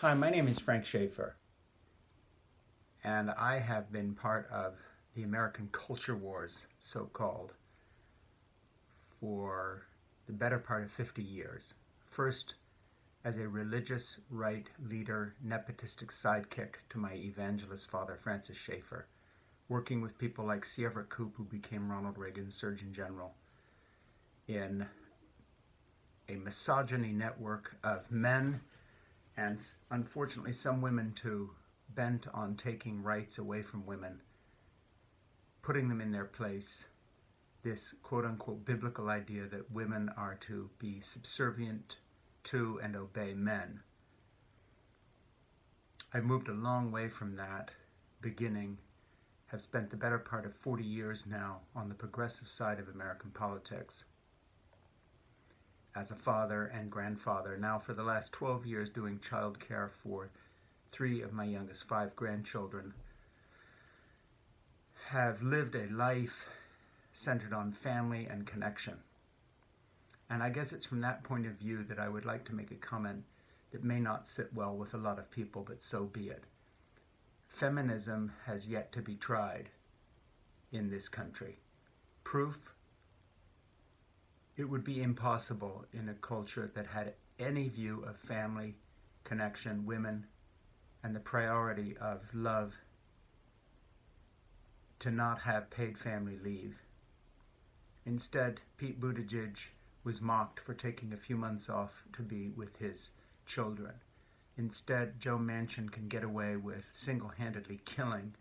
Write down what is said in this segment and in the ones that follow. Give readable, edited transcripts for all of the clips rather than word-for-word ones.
Hi, my name is Frank Schaefer, and I have been part of the American culture wars, so-called, for the better part of 50 years. First, as a religious right leader, nepotistic sidekick to my evangelist father, Francis Schaeffer, working with people like C. Everett Koop, who became Ronald Reagan's Surgeon General, in a misogyny network of men and unfortunately some women too, bent on taking rights away from women, putting them in their place, this quote-unquote biblical idea that women are to be subservient to and obey men. I've moved a long way from that beginning, have spent the better part of 40 years now on the progressive side of American politics, as a father and grandfather, now for the last 12 years doing child care for 3 of my youngest 5 grandchildren, have lived a life centered on family and connection. And I guess it's from that point of view that I would like to make a comment that may not sit well with a lot of people, but so be it. Feminism has yet to be tried in this country. Proof: it would be impossible in a culture that had any view of family, connection, women, and the priority of love to not have paid family leave. Instead, Pete Buttigieg was mocked for taking a few months off to be with his children. Instead, Joe Manchin can get away with single-handedly killing,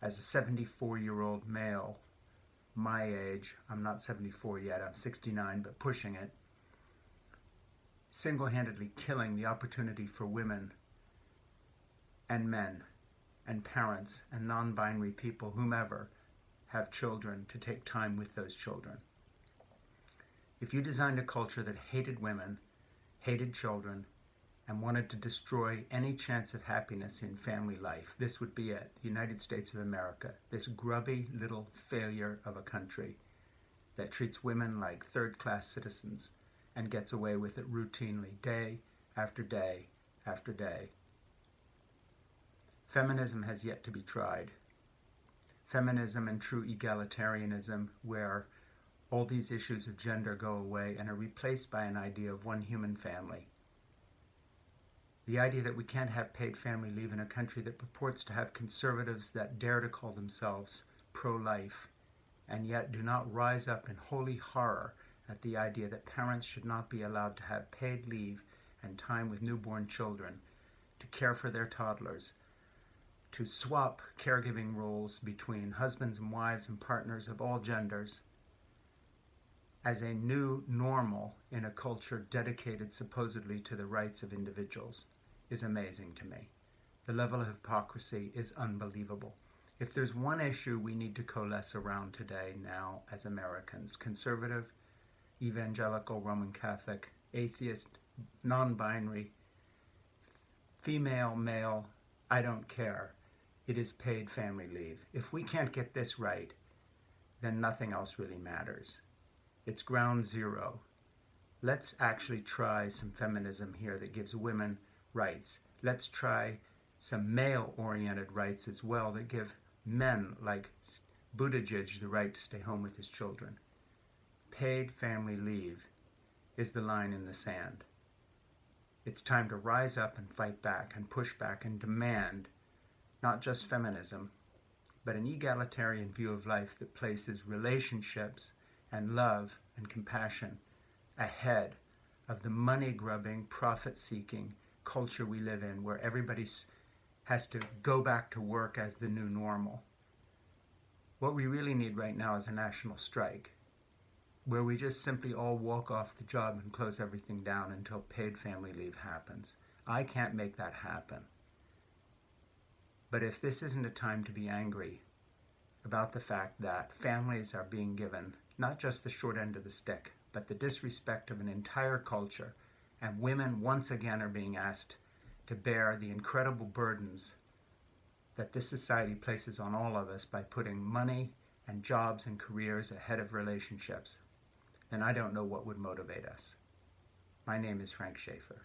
as a 74-year-old male, my age, I'm not 74 yet, I'm 69, but pushing it, single-handedly killing the opportunity for women and men and parents and non-binary people, whomever, have children, to take time with those children. If you designed a culture that hated women, hated children, and wanted to destroy any chance of happiness in family life, this would be it, the United States of America, this grubby little failure of a country that treats women like third-class citizens and gets away with it routinely, day after day after day. Feminism has yet to be tried. Feminism and true egalitarianism, where all these issues of gender go away and are replaced by an idea of one human family. The idea that we can't have paid family leave in a country that purports to have conservatives that dare to call themselves pro-life and yet do not rise up in holy horror at the idea that parents should not be allowed to have paid leave and time with newborn children, to care for their toddlers, to swap caregiving roles between husbands and wives and partners of all genders as a new normal in a culture dedicated supposedly to the rights of individuals, is amazing to me. The level of hypocrisy is unbelievable. If there's one issue we need to coalesce around today now as Americans, conservative, evangelical, Roman Catholic, atheist, non-binary, female, male, I don't care, it is paid family leave. If we can't get this right, then nothing else really matters. It's ground zero. Let's actually try some feminism here that gives women rights. Let's try some male-oriented rights as well that give men like Buttigieg the right to stay home with his children. Paid family leave is the line in the sand. It's time to rise up and fight back and push back and demand not just feminism, but an egalitarian view of life that places relationships and love and compassion ahead of the money-grubbing, profit-seeking culture we live in, where everybody has to go back to work as the new normal. What we really need right now is a national strike, where we just simply all walk off the job and close everything down until paid family leave happens. I can't make that happen. But if this isn't a time to be angry about the fact that families are being given not just the short end of the stick, but the disrespect of an entire culture, and women once again are being asked to bear the incredible burdens that this society places on all of us by putting money and jobs and careers ahead of relationships, then I don't know what would motivate us. My name is Frank Schaefer.